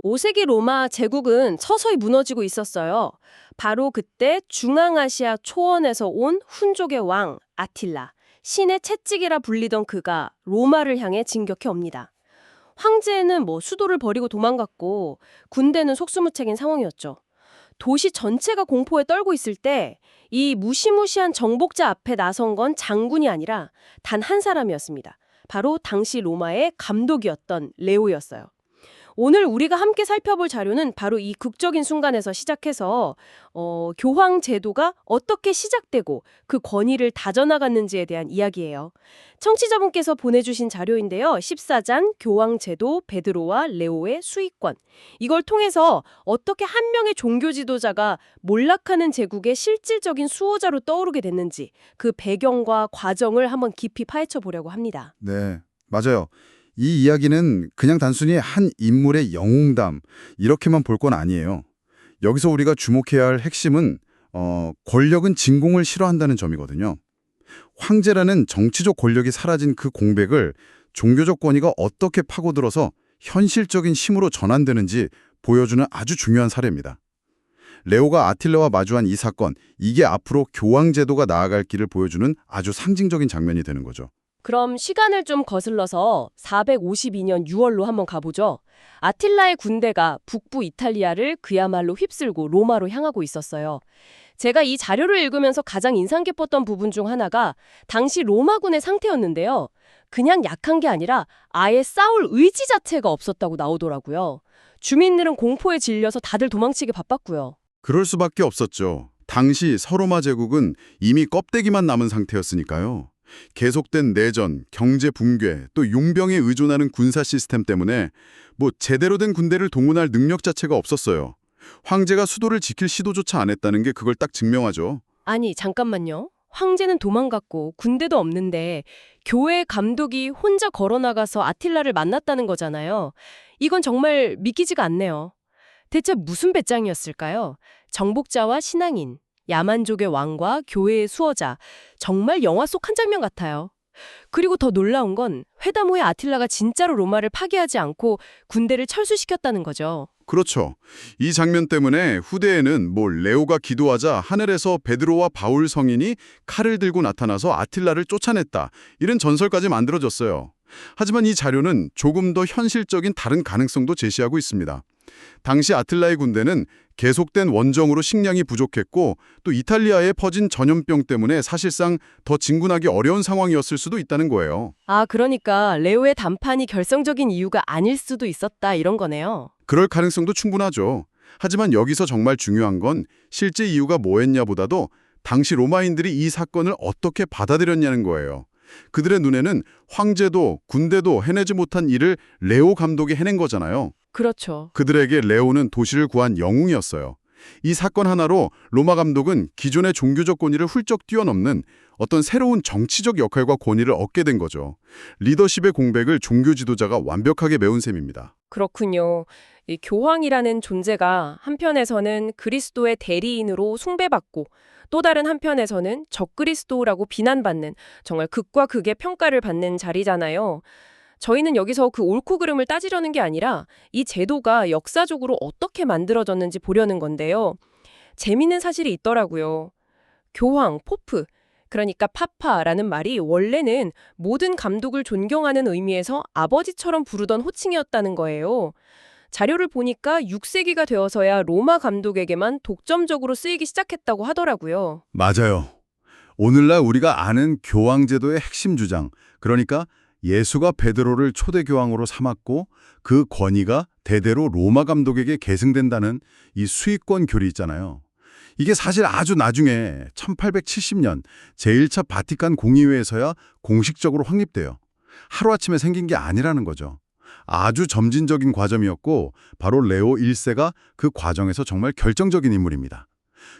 5세기 로마 제국은 서서히 무너지고 있었어요. 바로 그때 중앙아시아 초원에서 온 훈족의 왕 아틸라, 신의 채찍이라 불리던 그가 로마를 향해 진격해 옵니다. 황제는 수도를 버리고 도망갔고 군대는 속수무책인 상황이었죠. 도시 전체가 공포에 떨고 있을 때 이 무시무시한 정복자 앞에 나선 건 장군이 아니라 단 한 사람이었습니다. 바로 당시 로마의 감독이었던 레오였어요. 오늘 우리가 함께 살펴볼 자료는 바로 이 극적인 순간에서 시작해서 교황 제도가 어떻게 시작되고 그 권위를 다져나갔는지에 대한 이야기예요. 청취자분께서 보내주신 자료인데요. 14장 교황 제도 베드로와 레오의 수익권. 이걸 통해서 어떻게 한 명의 종교 지도자가 몰락하는 제국의 실질적인 수호자로 떠오르게 됐는지 그 배경과 과정을 한번 깊이 파헤쳐 보려고 합니다. 네, 맞아요. 이 이야기는 그냥 단순히 한 인물의 영웅담 이렇게만 볼 건 아니에요. 여기서 우리가 주목해야 할 핵심은 권력은 진공을 싫어한다는 점이거든요. 황제라는 정치적 권력이 사라진 그 공백을 종교적 권위가 어떻게 파고들어서 현실적인 힘으로 전환되는지 보여주는 아주 중요한 사례입니다. 레오가 아틸라와 마주한 이 사건, 이게 앞으로 교황 제도가 나아갈 길을 보여주는 아주 상징적인 장면이 되는 거죠. 그럼 시간을 좀 거슬러서 452년 6월로 한번 가보죠. 아틸라의 군대가 북부 이탈리아를 그야말로 휩쓸고 로마로 향하고 있었어요. 제가 이 자료를 읽으면서 가장 인상 깊었던 부분 중 하나가 당시 로마군의 상태였는데요. 그냥 약한 게 아니라 아예 싸울 의지 자체가 없었다고 나오더라고요. 주민들은 공포에 질려서 다들 도망치기 바빴고요. 그럴 수밖에 없었죠. 당시 서로마 제국은 이미 껍데기만 남은 상태였으니까요. 계속된 내전, 경제 붕괴, 또 용병에 의존하는 군사 시스템 때문에 제대로 된 군대를 동원할 능력 자체가 없었어요. 황제가 수도를 지킬 시도조차 안 했다는 게 그걸 딱 증명하죠. 아니, 잠깐만요. 황제는 도망갔고 군대도 없는데 교회 감독이 혼자 걸어나가서 아틸라를 만났다는 거잖아요. 이건 정말 믿기지가 않네요. 대체 무슨 배짱이었을까요? 정복자와 신앙인, 야만족의 왕과 교회의 수호자, 정말 영화 속 한 장면 같아요. 그리고 더 놀라운 건 회담 후에 아틸라가 진짜로 로마를 파괴하지 않고 군대를 철수시켰다는 거죠. 그렇죠. 이 장면 때문에 후대에는 레오가 기도하자 하늘에서 베드로와 바울 성인이 칼을 들고 나타나서 아틸라를 쫓아냈다. 이런 전설까지 만들어졌어요. 하지만 이 자료는 조금 더 현실적인 다른 가능성도 제시하고 있습니다. 당시 아틸라의 군대는 계속된 원정으로 식량이 부족했고 또 이탈리아에 퍼진 전염병 때문에 사실상 더 진군하기 어려운 상황이었을 수도 있다는 거예요. 아, 그러니까 레오의 담판이 결정적인 이유가 아닐 수도 있었다 이런 거네요. 그럴 가능성도 충분하죠. 하지만 여기서 정말 중요한 건 실제 이유가 뭐였냐보다도 당시 로마인들이 이 사건을 어떻게 받아들였냐는 거예요. 그들의 눈에는 황제도 군대도 해내지 못한 일을 레오 감독이 해낸 거잖아요. 그렇죠. 그들에게 레오는 도시를 구한 영웅이었어요. 이 사건 하나로 로마 감독은 기존의 종교적 권위를 훌쩍 뛰어넘는 어떤 새로운 정치적 역할과 권위를 얻게 된 거죠. 리더십의 공백을 종교 지도자가 완벽하게 메운 셈입니다. 그렇군요. 이 교황이라는 존재가 한편에서는 그리스도의 대리인으로 숭배받고 또 다른 한편에서는 적그리스도라고 비난받는 정말 극과 극의 평가를 받는 자리잖아요. 저희는 여기서 그 옳고 그름을 따지려는 게 아니라 이 제도가 역사적으로 어떻게 만들어졌는지 보려는 건데요. 재미있는 사실이 있더라고요. 교황, 포프, 그러니까 파파라는 말이 원래는 모든 감독을 존경하는 의미에서 아버지처럼 부르던 호칭이었다는 거예요. 자료를 보니까 6세기가 되어서야 로마 감독에게만 독점적으로 쓰이기 시작했다고 하더라고요. 맞아요. 오늘날 우리가 아는 교황제도의 핵심 주장, 그러니까 예수가 베드로를 초대 교황으로 삼았고 그 권위가 대대로 로마 감독에게 계승된다는 이 수익권 교리 있잖아요. 이게 사실 아주 나중에 1870년 제1차 바티칸 공의회에서야 공식적으로 확립돼요. 하루아침에 생긴 게 아니라는 거죠. 아주 점진적인 과정이었고 바로 레오 1세가 그 과정에서 정말 결정적인 인물입니다.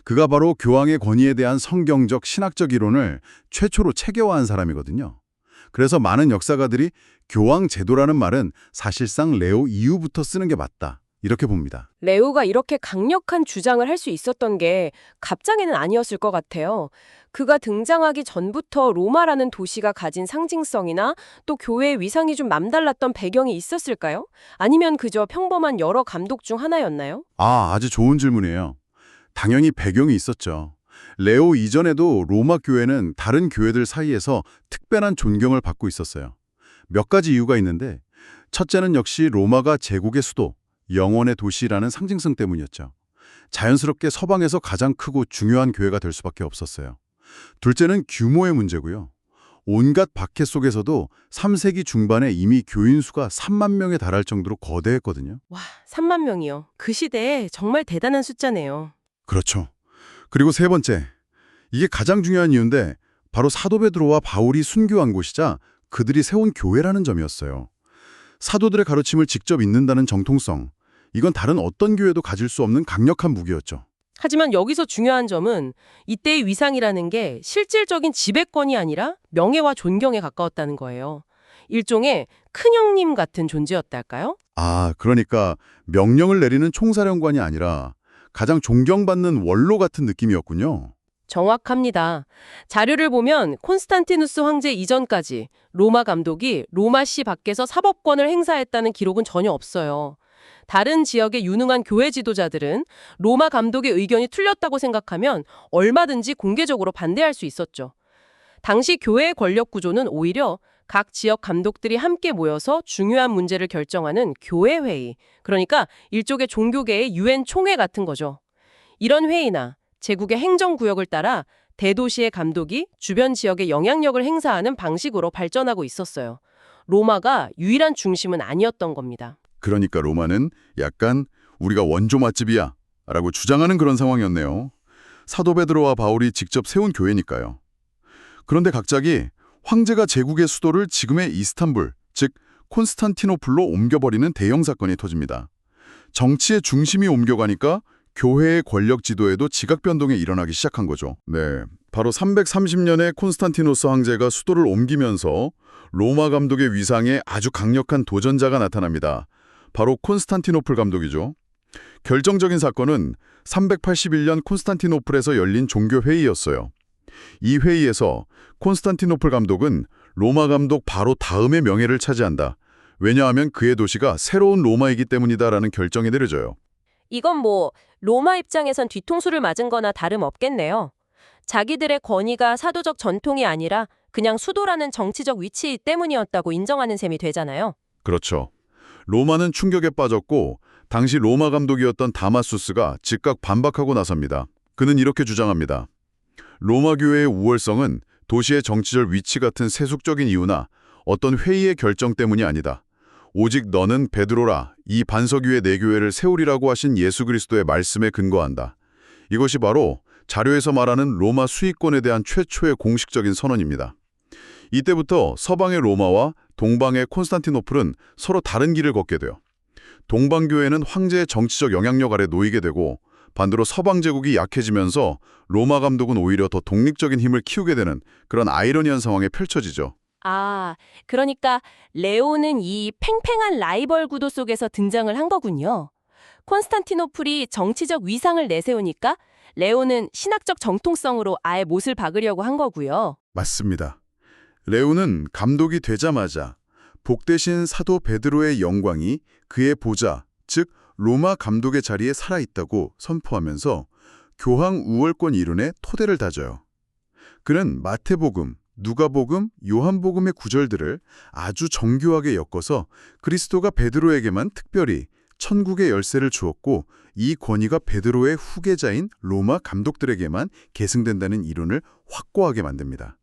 그가 바로 교황의 권위에 대한 성경적 신학적 이론을 최초로 체계화한 사람이거든요. 그래서 많은 역사가들이 교황 제도라는 말은 사실상 레오 이후부터 쓰는 게 맞다, 이렇게 봅니다. 레오가 이렇게 강력한 주장을 할 수 있었던 게 갑자기는 아니었을 것 같아요. 그가 등장하기 전부터 로마라는 도시가 가진 상징성이나 또 교회의 위상이 좀 남달랐던 배경이 있었을까요? 아니면 그저 평범한 여러 감독 중 하나였나요? 아주 좋은 질문이에요. 당연히 배경이 있었죠. 레오 이전에도 로마 교회는 다른 교회들 사이에서 특별한 존경을 받고 있었어요. 몇 가지 이유가 있는데 첫째는 역시 로마가 제국의 수도, 영원의 도시라는 상징성 때문이었죠. 자연스럽게 서방에서 가장 크고 중요한 교회가 될 수밖에 없었어요. 둘째는 규모의 문제고요. 온갖 박해 속에서도 3세기 중반에 이미 교인 수가 3만 명에 달할 정도로 거대했거든요. 와, 3만 명이요. 그 시대에 정말 대단한 숫자네요. 그렇죠. 그리고 세 번째, 이게 가장 중요한 이유인데 바로 사도 베드로와 바울이 순교한 곳이자 그들이 세운 교회라는 점이었어요. 사도들의 가르침을 직접 읽는다는 정통성, 이건 다른 어떤 교회도 가질 수 없는 강력한 무기였죠. 하지만 여기서 중요한 점은 이때의 위상이라는 게 실질적인 지배권이 아니라 명예와 존경에 가까웠다는 거예요. 일종의 큰형님 같은 존재였달까요? 그러니까 명령을 내리는 총사령관이 아니라 가장 존경받는 원로 같은 느낌이었군요. 정확합니다. 자료를 보면 콘스탄티누스 황제 이전까지 로마 감독이 로마시 밖에서 사법권을 행사했다는 기록은 전혀 없어요. 다른 지역의 유능한 교회 지도자들은 로마 감독의 의견이 틀렸다고 생각하면 얼마든지 공개적으로 반대할 수 있었죠. 당시 교회의 권력 구조는 오히려 각 지역 감독들이 함께 모여서 중요한 문제를 결정하는 교회회의, 그러니까 일종의 종교계의 유엔 총회 같은 거죠. 이런 회의나 제국의 행정구역을 따라 대도시의 감독이 주변 지역에 영향력을 행사하는 방식으로 발전하고 있었어요. 로마가 유일한 중심은 아니었던 겁니다. 그러니까 로마는 약간 우리가 원조 맛집이야 라고 주장하는 그런 상황이었네요. 사도 베드로와 바울이 직접 세운 교회니까요. 그런데 갑자기 황제가 제국의 수도를 지금의 이스탄불, 즉 콘스탄티노플로 옮겨버리는 대형 사건이 터집니다. 정치의 중심이 옮겨가니까 교회의 권력 지도에도 지각 변동이 일어나기 시작한 거죠. 네, 바로 330년에 콘스탄티노스 황제가 수도를 옮기면서 로마 감독의 위상에 아주 강력한 도전자가 나타납니다. 바로 콘스탄티노플 감독이죠. 결정적인 사건은 381년 콘스탄티노플에서 열린 종교회의였어요. 이 회의에서 콘스탄티노플 감독은 로마 감독 바로 다음의 명예를 차지한다. 왜냐하면 그의 도시가 새로운 로마이기 때문이다라는 결정이 내려져요. 이건 뭐 로마 입장에선 뒤통수를 맞은 거나 다름없겠네요. 자기들의 권위가 사도적 전통이 아니라 그냥 수도라는 정치적 위치 때문이었다고 인정하는 셈이 되잖아요. 그렇죠. 로마는 충격에 빠졌고 당시 로마 감독이었던 다마수스가 즉각 반박하고 나섭니다. 그는 이렇게 주장합니다. 로마 교회의 우월성은 도시의 정치적 위치 같은 세속적인 이유나 어떤 회의의 결정 때문이 아니다. 오직 너는 베드로라 이 반석 위에 내 교회를 세우리라고 하신 예수 그리스도의 말씀에 근거한다. 이것이 바로 자료에서 말하는 로마 수익권에 대한 최초의 공식적인 선언입니다. 이때부터 서방의 로마와 동방의 콘스탄티노플은 서로 다른 길을 걷게 돼요. 동방교회는 황제의 정치적 영향력 아래 놓이게 되고 반대로 서방 제국이 약해지면서 로마 감독은 오히려 더 독립적인 힘을 키우게 되는 그런 아이러니한 상황이 펼쳐지죠. 그러니까 레오는 이 팽팽한 라이벌 구도 속에서 등장을 한 거군요. 콘스탄티노플이 정치적 위상을 내세우니까 레오는 신학적 정통성으로 아예 못을 박으려고 한 거고요. 맞습니다. 레오는 감독이 되자마자 복되신 사도 베드로의 영광이 그의 보좌, 즉 로마 감독의 자리에 살아있다고 선포하면서 교황 우월권 이론의 토대를 다져요. 그는 마태복음, 누가복음, 요한복음의 구절들을 아주 정교하게 엮어서 그리스도가 베드로에게만 특별히 천국의 열쇠를 주었고 이 권위가 베드로의 후계자인 로마 감독들에게만 계승된다는 이론을 확고하게 만듭니다.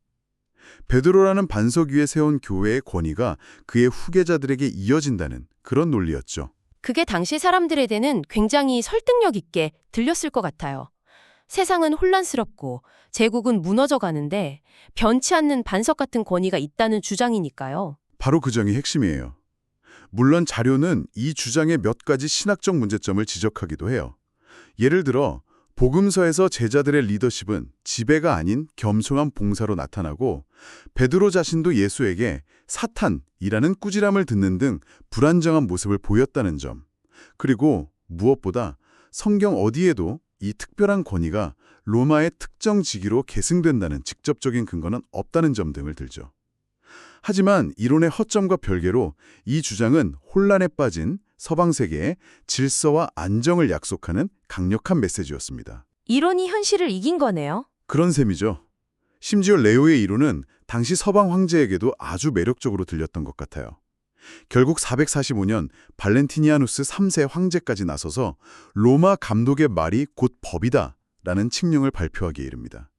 베드로라는 반석 위에 세운 교회의 권위가 그의 후계자들에게 이어진다는 그런 논리였죠. 그게 당시 사람들에게는 굉장히 설득력 있게 들렸을 것 같아요. 세상은 혼란스럽고 제국은 무너져 가는데 변치 않는 반석 같은 권위가 있다는 주장이니까요. 바로 그 점이 핵심이에요. 물론 자료는 이 주장의 몇 가지 신학적 문제점을 지적하기도 해요. 예를 들어 복음서에서 제자들의 리더십은 지배가 아닌 겸손한 봉사로 나타나고 베드로 자신도 예수에게 사탄이라는 꾸지람을 듣는 등 불안정한 모습을 보였다는 점. 그리고 무엇보다 성경 어디에도 이 특별한 권위가 로마의 특정 직위로 계승된다는 직접적인 근거는 없다는 점 등을 들죠. 하지만 이론의 허점과 별개로 이 주장은 혼란에 빠진 서방 세계의 질서와 안정을 약속하는 강력한 메시지였습니다. 이론이 현실을 이긴 거네요. 그런 셈이죠. 심지어 레오의 이론은 당시 서방 황제에게도 아주 매력적으로 들렸던 것 같아요. 결국 445년 발렌티니아누스 3세 황제까지 나서서 로마 감독의 말이 곧 법이다 라는 칙령을 발표하기에 이릅니다.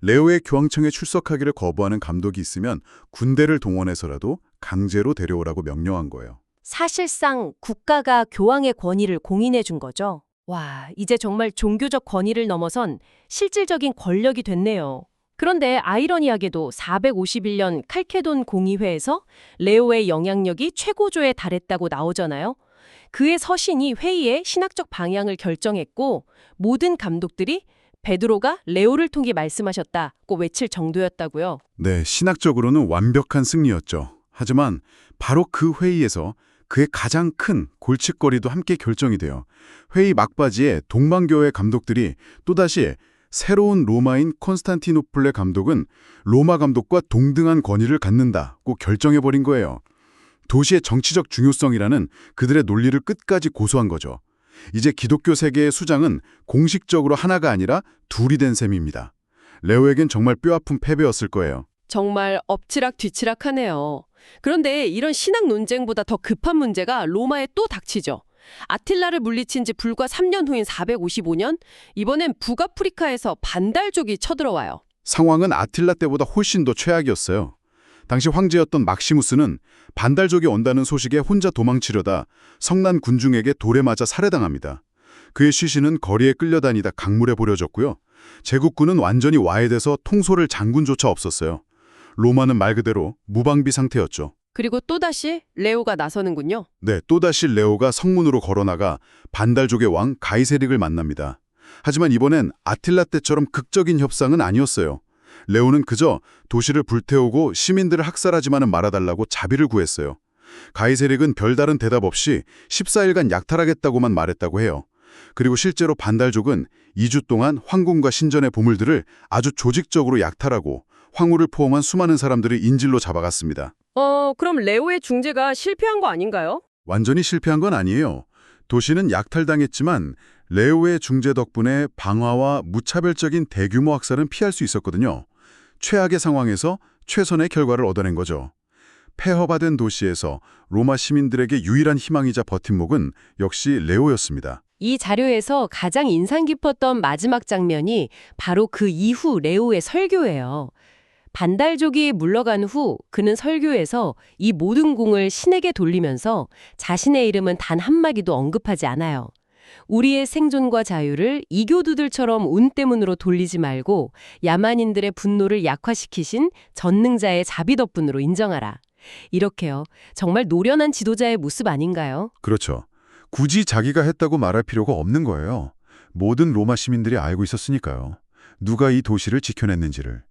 레오의 교황청에 출석하기를 거부하는 감독이 있으면 군대를 동원해서라도 강제로 데려오라고 명령한 거예요. 사실상 국가가 교황의 권위를 공인해 준 거죠. 와, 이제 정말 종교적 권위를 넘어선 실질적인 권력이 됐네요. 그런데 아이러니하게도 451년 칼케돈 공의회에서 레오의 영향력이 최고조에 달했다고 나오잖아요. 그의 서신이 회의의 신학적 방향을 결정했고 모든 감독들이 베드로가 레오를 통해 말씀하셨다고 외칠 정도였다고요. 네, 신학적으로는 완벽한 승리였죠. 하지만 바로 그 회의에서 그의 가장 큰 골칫거리도 함께 결정이 돼요. 회의 막바지에 동방교회 감독들이 또다시 새로운 로마인 콘스탄티노플레 감독은 로마 감독과 동등한 권위를 갖는다고 결정해버린 거예요. 도시의 정치적 중요성이라는 그들의 논리를 끝까지 고수한 거죠. 이제 기독교 세계의 수장은 공식적으로 하나가 아니라 둘이 된 셈입니다. 레오에겐 정말 뼈아픈 패배였을 거예요. 정말 엎치락 뒤치락하네요. 그런데 이런 신학 논쟁보다 더 급한 문제가 로마에 또 닥치죠. 아틸라를 물리친 지 불과 3년 후인 455년, 이번엔 북아프리카에서 반달족이 쳐들어와요. 상황은 아틸라 때보다 훨씬 더 최악이었어요. 당시 황제였던 막시무스는 반달족이 온다는 소식에 혼자 도망치려다 성난 군중에게 돌에 맞아 살해당합니다. 그의 시신은 거리에 끌려다니다 강물에 버려졌고요. 제국군은 완전히 와해돼서 통솔을 장군조차 없었어요. 로마는 말 그대로 무방비 상태였죠. 그리고 또다시 레오가 나서는군요. 네, 또다시 레오가 성문으로 걸어나가 반달족의 왕 가이세릭을 만납니다. 하지만 이번엔 아틸라 때처럼 극적인 협상은 아니었어요. 레오는 그저 도시를 불태우고 시민들을 학살하지만은 말아달라고 자비를 구했어요. 가이세릭은 별다른 대답 없이 14일간 약탈하겠다고만 말했다고 해요. 그리고 실제로 반달족은 2주 동안 황궁과 신전의 보물들을 아주 조직적으로 약탈하고 황후를 포함한 수많은 사람들을 인질로 잡아갔습니다. 그럼 레오의 중재가 실패한 거 아닌가요? 완전히 실패한 건 아니에요. 도시는 약탈당했지만 레오의 중재 덕분에 방화와 무차별적인 대규모 학살은 피할 수 있었거든요. 최악의 상황에서 최선의 결과를 얻어낸 거죠. 폐허받은 도시에서 로마 시민들에게 유일한 희망이자 버팀목은 역시 레오였습니다. 이 자료에서 가장 인상 깊었던 마지막 장면이 바로 그 이후 레오의 설교예요. 반달족이 물러간 후 그는 설교에서 이 모든 공을 신에게 돌리면서 자신의 이름은 단 한마디도 언급하지 않아요. 우리의 생존과 자유를 이교두들처럼 운 때문으로 돌리지 말고 야만인들의 분노를 약화시키신 전능자의 자비 덕분으로 인정하라. 이렇게요. 정말 노련한 지도자의 모습 아닌가요? 그렇죠. 굳이 자기가 했다고 말할 필요가 없는 거예요. 모든 로마 시민들이 알고 있었으니까요. 누가 이 도시를 지켜냈는지를.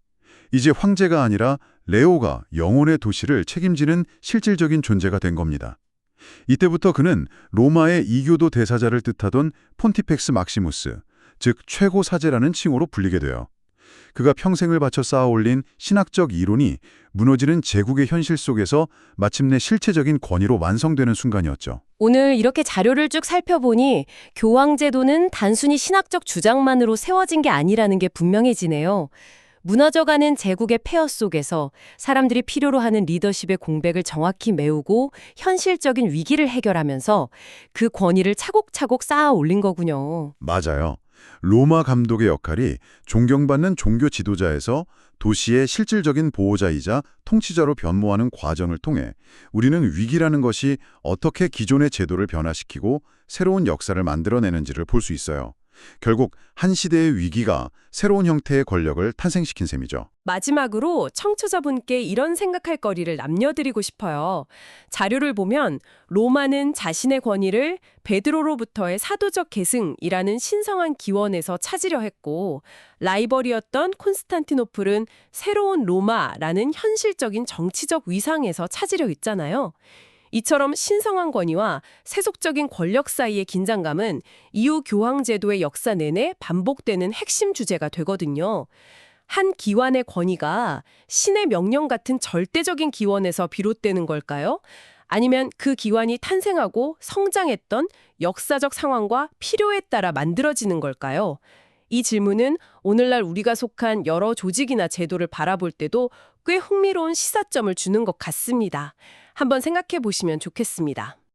이제 황제가 아니라 레오가 영혼의 도시를 책임지는 실질적인 존재가 된 겁니다. 이때부터 그는 로마의 이교도 대사자를 뜻하던 폰티펙스 막시무스, 즉 최고 사제라는 칭호로 불리게 돼요. 그가 평생을 바쳐 쌓아올린 신학적 이론이 무너지는 제국의 현실 속에서 마침내 실체적인 권위로 완성되는 순간이었죠. 오늘 이렇게 자료를 쭉 살펴보니 교황 제도는 단순히 신학적 주장만으로 세워진 게 아니라는 게 분명해지네요. 무너져가는 제국의 폐허 속에서 사람들이 필요로 하는 리더십의 공백을 정확히 메우고 현실적인 위기를 해결하면서 그 권위를 차곡차곡 쌓아 올린 거군요. 맞아요. 로마 감독의 역할이 존경받는 종교 지도자에서 도시의 실질적인 보호자이자 통치자로 변모하는 과정을 통해 우리는 위기라는 것이 어떻게 기존의 제도를 변화시키고 새로운 역사를 만들어내는지를 볼 수 있어요. 결국 한 시대의 위기가 새로운 형태의 권력을 탄생시킨 셈이죠. 마지막으로 청취자분께 이런 생각할 거리를 남겨드리고 싶어요. 자료를 보면 로마는 자신의 권위를 베드로로부터의 사도적 계승이라는 신성한 기원에서 찾으려 했고 라이벌이었던 콘스탄티노플은 새로운 로마라는 현실적인 정치적 위상에서 찾으려 했잖아요. 이처럼 신성한 권위와 세속적인 권력 사이의 긴장감은 이후 교황제도의 역사 내내 반복되는 핵심 주제가 되거든요. 한 기관의 권위가 신의 명령 같은 절대적인 기원에서 비롯되는 걸까요? 아니면 그 기관이 탄생하고 성장했던 역사적 상황과 필요에 따라 만들어지는 걸까요? 이 질문은 오늘날 우리가 속한 여러 조직이나 제도를 바라볼 때도 꽤 흥미로운 시사점을 주는 것 같습니다. 한번 생각해 보시면 좋겠습니다.